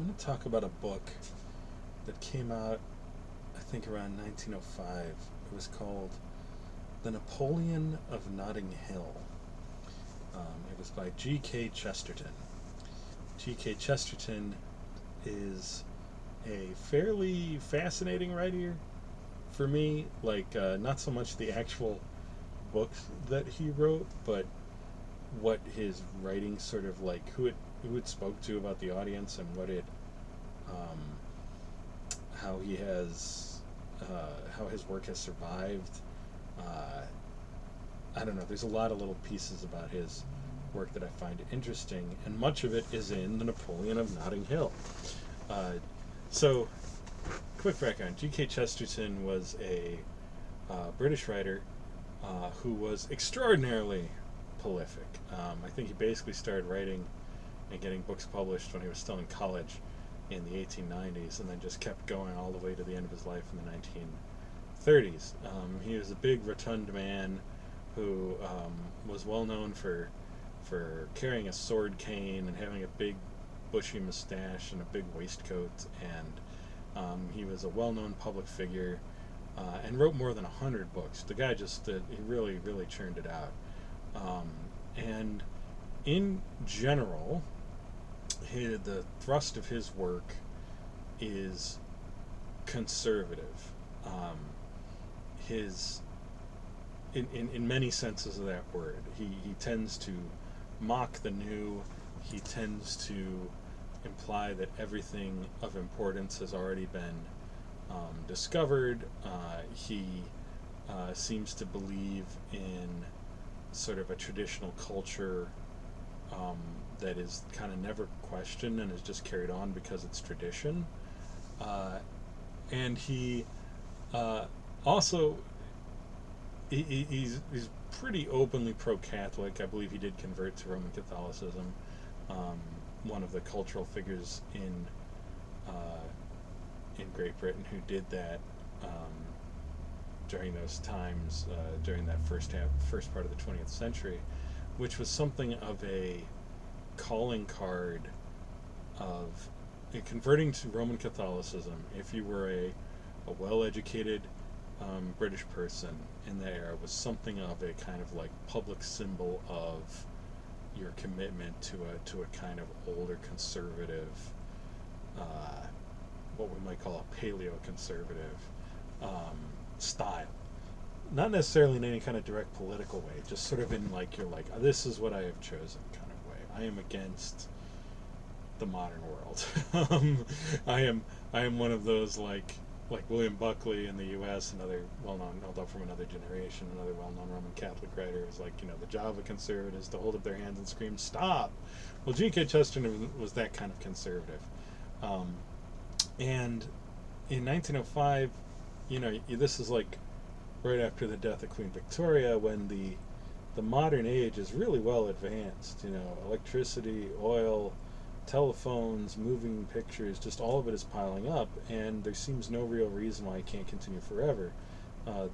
I'm going to talk about a book that came out, I think, around 1905. It was called The Napoleon of Notting Hill. It was by G.K. Chesterton. G.K. Chesterton is a fairly fascinating writer for me. Not so much the actual books that he wrote, but what his writing sort of like, who it spoke to about the audience, and what it um, how he has how his work has survived. Uh, I don't know. There's a lot of little pieces about his work that I find interesting, and much of it is in the Napoleon of Notting Hill. Uh, so, quick background: G.K. Chesterton was a British writer who was extraordinarily prolific. I think he basically started writing and getting books published when he was still in college in the 1890s, and then just kept going all the way to the end of his life in the 1930s. He was a big, rotund man who was well known for carrying a sword cane and having a big, bushy mustache and a big waistcoat, and he was a well-known public figure and wrote more than 100 books. The guy he really, really churned it out. And in general, the thrust of his work is conservative. His in many senses of that word, he tends to mock the new. He tends to imply that everything of importance has already been discovered. He seems to believe in sort of a traditional culture um, that is kind of never questioned and is just carried on because it's tradition. Uh, and he also he's pretty openly pro-Catholic. I believe he did convert to Roman Catholicism. Um, One of the cultural figures in Great Britain who did that during those times, during that first part of the 20th century, which was something of a calling card of converting to Roman Catholicism. If you were a well-educated British person in that era, was something of a kind of like public symbol of your commitment to a kind of older conservative, what we might call a paleo-conservative style. Not necessarily in any kind of direct political way, just sort of in like, you're like, this is what I have chosen kind of way. I am against the modern world. I am one of those like William Buckley in the U.S., another well-known, although from another generation, another well-known Roman Catholic writer, is like, the job of conservatives to hold up their hands and scream, "Stop!" Well, G.K. Chesterton was that kind of conservative. And in 1905, this is like right after the death of Queen Victoria, when the modern age is really well advanced. Electricity, oil, telephones, moving pictures, just all of it is piling up, and there seems no real reason why it can't continue forever.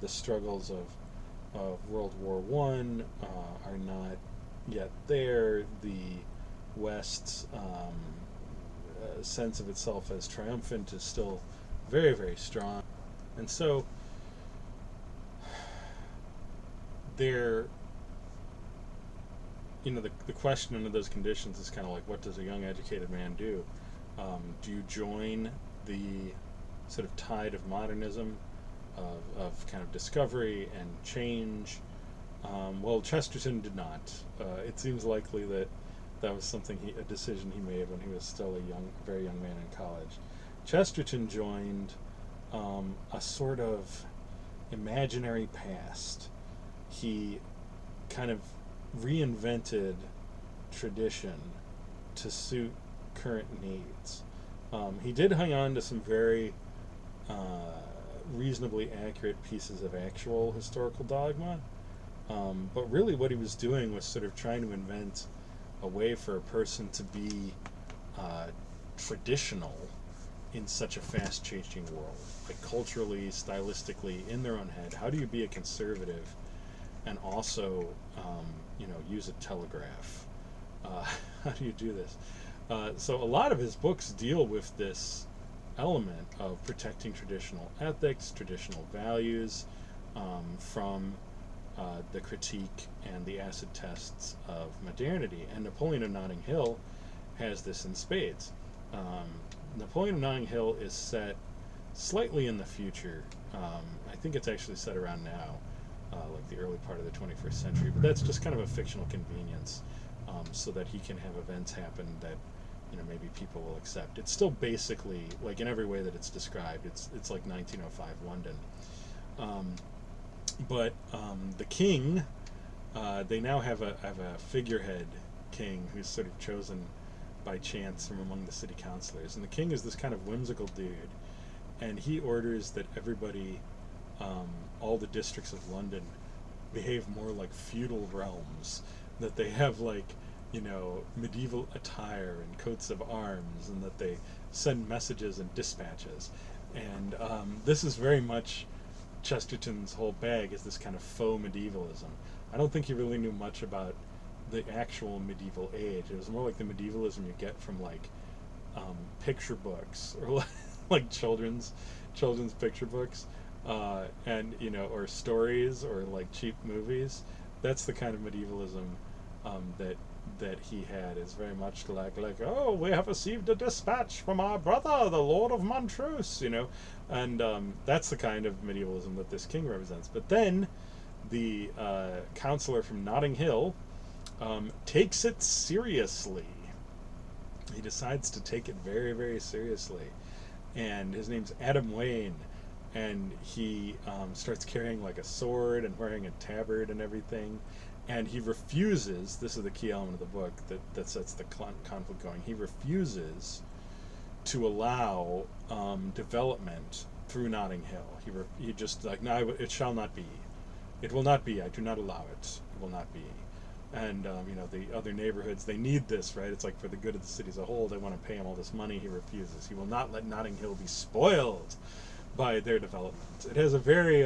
The struggles of World War One are not yet there. The West's sense of itself as triumphant is still very, very strong, and so there. The question under those conditions is kind of like, what does a young educated man do? Do you join the sort of tide of modernism, of kind of discovery and change? Well, Chesterton did not. It seems likely that was a decision he made when he was still a very young man in college. Chesterton joined a sort of imaginary past. He kind of reinvented tradition to suit current needs. He did hang on to some very reasonably accurate pieces of actual historical dogma, but really what he was doing was sort of trying to invent a way for a person to be traditional in such a fast-changing world, like culturally, stylistically, in their own head. How do you be a conservative and also use a telegraph? How do you do this? So a lot of his books deal with this element of protecting traditional ethics, traditional values, from the critique and the acid tests of modernity. And Napoleon of Notting Hill has this in spades. Um, Napoleon of Notting Hill is set slightly in the future. I think it's actually set around now, like the early part of the 21st century. But that's just kind of a fictional convenience, so that he can have events happen that, maybe people will accept. It's still basically, like, in every way that it's described, it's like 1905 London. Um, but the king, they now have a figurehead king who's sort of chosen by chance from among the city councilors, and the king is this kind of whimsical dude, and he orders that everybody, all the districts of London, behave more like feudal realms, that they have, like, medieval attire and coats of arms, and that they send messages and dispatches. And this is very much Chesterton's whole bag, is this kind of faux medievalism. I don't think he really knew much about the actual medieval age. It was more like the medievalism you get from, like, picture books, or like children's picture books, and or stories, or like cheap movies. That's the kind of medievalism that he had. Is very much like, oh, we have received a dispatch from our brother, the Lord of Montrose, and that's the kind of medievalism that this king represents. But then the counselor from Notting Hill takes it seriously. He decides to take it very, very seriously, and his name's Adam Wayne, and he starts carrying, like, a sword and wearing a tabard and everything, and he refuses. This is the key element of the book that sets the conflict going. He refuses to allow development through Notting Hill. He just, like, no, it shall not be. It will not be. I do not allow it. It will not be. And the other neighborhoods, they need this, right? It's like for the good of the city as a whole. They want to pay him all this money. He refuses. He will not let Notting Hill be spoiled by their development. It has a very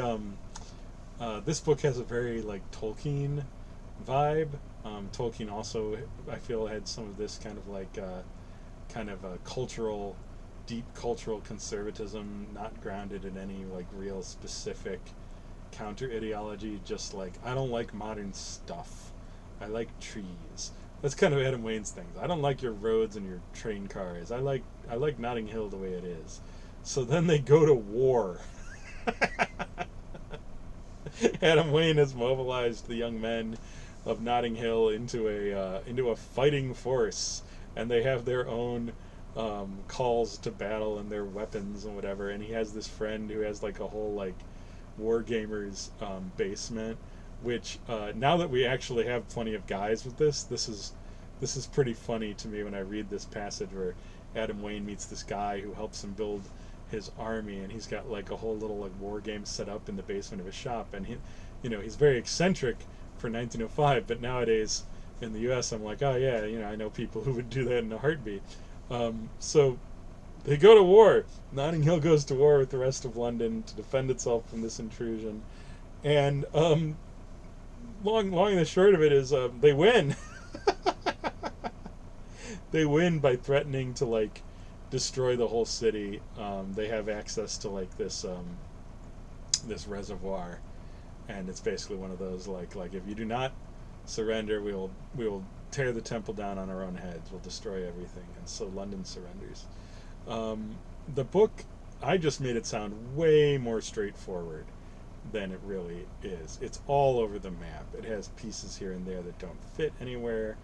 this book has a very, like, Tolkien vibe. Tolkien also, I feel, had some of this kind of, like, kind of a deep cultural conservatism, not grounded in any, like, real specific counter ideology. Just like, I don't like modern stuff. I like trees. That's kind of Adam Wayne's thing. I don't like your roads and your train cars. I like Notting Hill the way it is. So then they go to war. Adam Wayne has mobilized the young men of Notting Hill into a fighting force, and they have their own calls to battle and their weapons and whatever. And he has this friend who has, like, a whole, like, war gamers basement, which now that we actually have plenty of guys with this is pretty funny to me when I read this passage where Adam Wayne meets this guy who helps him build his army, and he's got, like, a whole little, like, war game set up in the basement of his shop, and he's very eccentric for 1905, but nowadays in the US I'm like, oh yeah, I know people who would do that in a heartbeat. So they go to war. Notting Hill goes to war with the rest of London to defend itself from this intrusion, and long and the short of it is, they win. They win by threatening to, like, destroy the whole city. They have access to, like, this reservoir, and it's basically one of those, like if you do not surrender, we will tear the temple down on our own heads. We'll destroy everything. And so London surrenders. The book, I just made it sound way more straightforward than it really is. It's all over the map. It has pieces here and there that don't fit anywhere.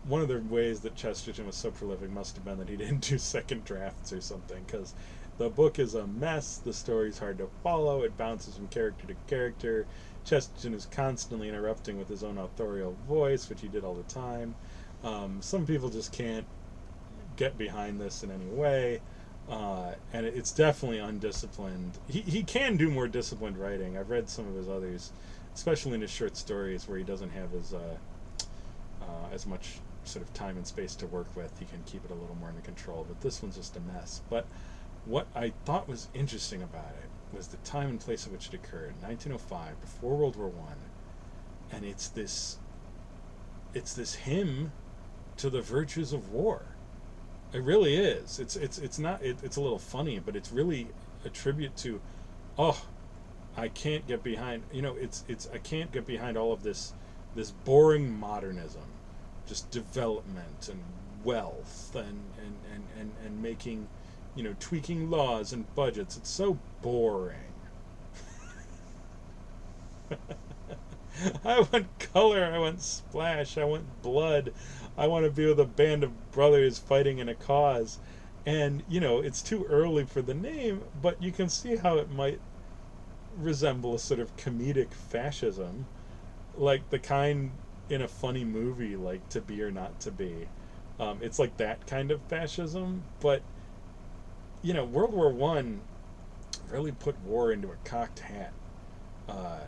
One of the ways that Chesterton was so prolific must have been that he didn't do second drafts or something, because the book is a mess. The story's hard to follow. It bounces from character to character. Chesterton is constantly interrupting with his own authorial voice, which he did all the time. Some people just can't get behind this in any way, and it's definitely undisciplined. He can do more disciplined writing. I've read some of his others, especially in his short stories, where he doesn't have as much sort of time and space to work with. He can keep it a little more under control, but this one's just a mess. But what I thought was interesting about it was the time and place at which it occurred, 1905, before World War I, and it's this hymn to the virtues of war. It really is. It's not. It's a little funny, but it's really a tribute to. Oh, I can't get behind. It's. I can't get behind all of this boring modernism, just development and wealth and making, tweaking laws and budgets. It's so boring. I want color, I want splash, I want blood, I want to be with a band of brothers fighting in a cause. And, it's too early for the name, but you can see how it might resemble a sort of comedic fascism, like the kind in a funny movie like To Be or Not to Be. It's like that kind of fascism, but, World War One really put war into a cocked hat. Uh,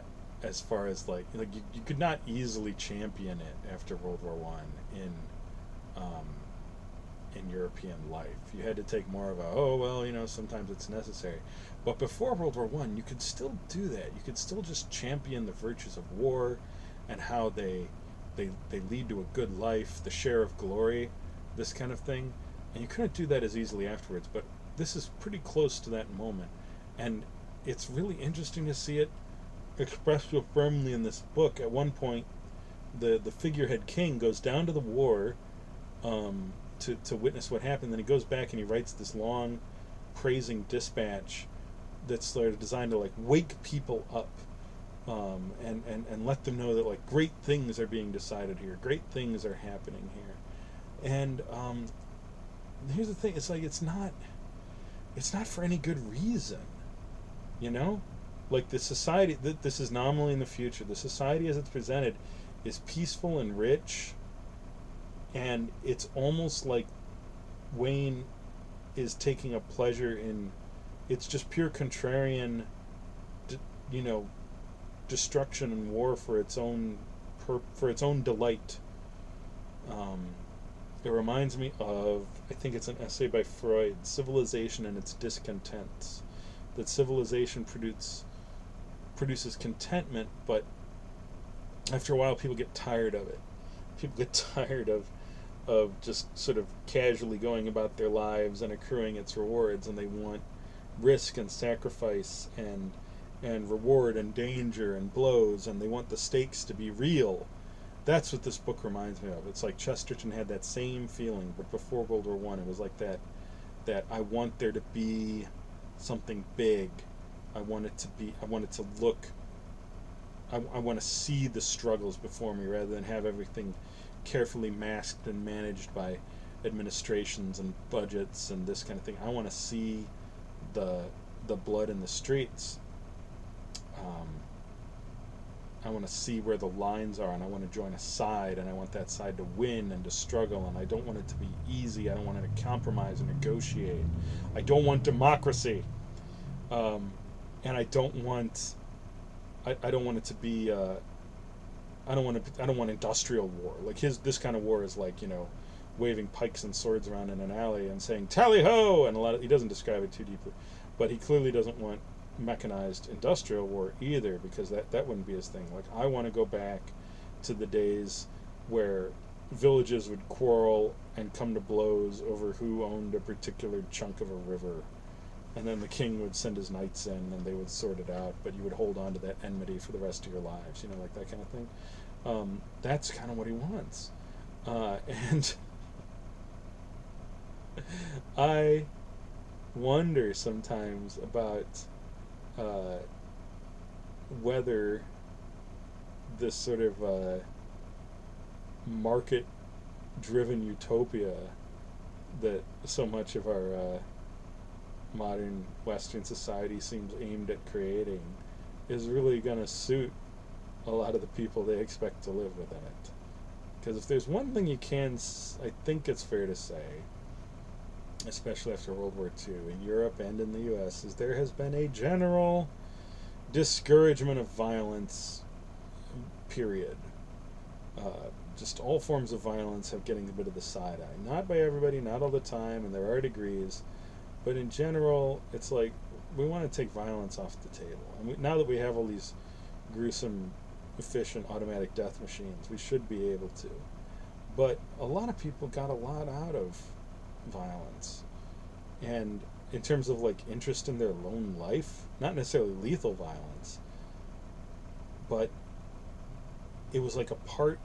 as far as you could not easily champion it after World War One um, in European life. You had to take more of a, oh well, sometimes it's necessary. But before World War One, you could still do that. You could still just champion the virtues of war and how they lead to a good life, the share of glory, this kind of thing. And you couldn't do that as easily afterwards. But this is pretty close to that moment, and it's really interesting to see it expressed so firmly in this book. At one point, the figurehead king goes down to the war to witness what happened. Then he goes back and he writes this long, praising dispatch that's sort of designed to wake people up, and let them know that great things are being decided here, great things are happening here. And here's the thing: it's not for any good reason, you know. The society that this is nominally in the future, the society as it's presented is peaceful and rich, and it's almost like Wayne is taking a pleasure in, it's just pure contrarian, you know, destruction and war for its own for its own delight. Um, it reminds me of, I think it's an essay by Freud, Civilization and Its Discontents. That civilization produces contentment, but after a while people get tired of it. People get tired of just sort of casually going about their lives and accruing its rewards, and they want risk and sacrifice and reward and danger and blows, and they want the stakes to be real. That's what this book reminds me of. It's like Chesterton had that same feeling, but before World War One, it was like that I want there to be something big. I want it to be. I want it to look. I want to see the struggles before me rather than have everything carefully masked and managed by administrations and budgets and this kind of thing. I want to see the blood in the streets. Um, I want to see where the lines are, and I want to join a side, and I want that side to win and to struggle, and I don't want it to be easy. I don't want it to compromise and negotiate. I don't want democracy, and I don't want. I don't want it to be. I don't want industrial war. Like this kind of war is like, waving pikes and swords around in an alley and saying "tally ho," and he doesn't describe it too deeply, but he clearly doesn't want mechanized industrial war either, because that wouldn't be his thing. Like, I want to go back to the days where villages would quarrel and come to blows over who owned a particular chunk of a river, and then the king would send his knights in and they would sort it out, but you would hold on to that enmity for the rest of your lives, like that kind of thing. That's kind of what he wants, and I wonder sometimes about whether this sort of market-driven utopia that so much of our modern Western society seems aimed at creating is really going to suit a lot of the people they expect to live within it. Because if there's one thing I think it's fair to say, especially after World War II, in Europe and in the U.S., is there has been a general discouragement of violence, period. Just all forms of violence have getting a bit of the side eye. Not by everybody, not all the time, and there are degrees, but in general, it's like we want to take violence off the table. And now that we have all these gruesome, efficient automatic death machines, we should be able to. But a lot of people got a lot out of violence. And in terms of like interest in their lone life, not necessarily lethal violence, but it was like a part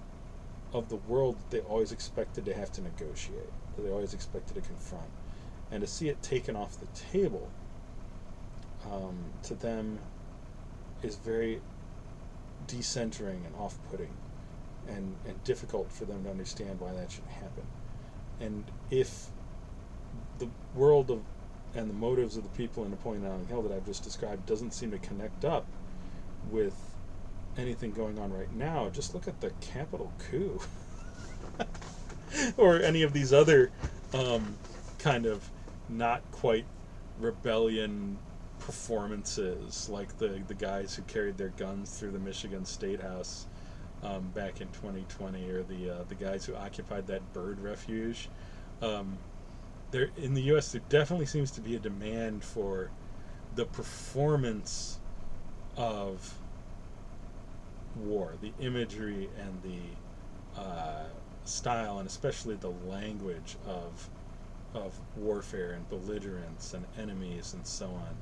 of the world that they always expected to have to negotiate, that they always expected to confront. And to see it taken off the table, to them, is very decentering and off-putting, and difficult for them to understand why that should happen. And if the world of and the motives of the people in Napoleon on Hill that I've just described doesn't seem to connect up with anything going on right now, just look at the Capitol coup. Or any of these other kind of not quite rebellion performances, like the guys who carried their guns through the Michigan State House back in 2020, or the guys who occupied that bird refuge. There in the U.S., there definitely seems to be a demand for the performance of war, the imagery and the style, and especially the language of warfare and belligerents and enemies and so on.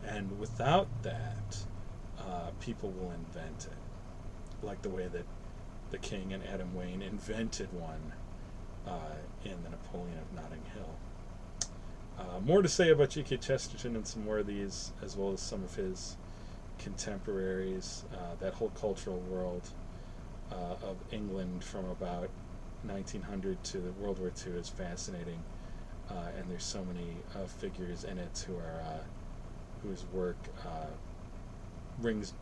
And without that, people will invent it, like the way that the King and Adam Wayne invented one in the Napoleon of Notting Hill. More to say about G.K. Chesterton and some more of these, as well as some of his contemporaries. That whole cultural world of England from about 1900 to World War II is fascinating, and there's so many figures in it who are whose work rings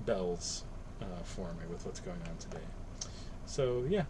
bells for me with what's going on today. So yeah,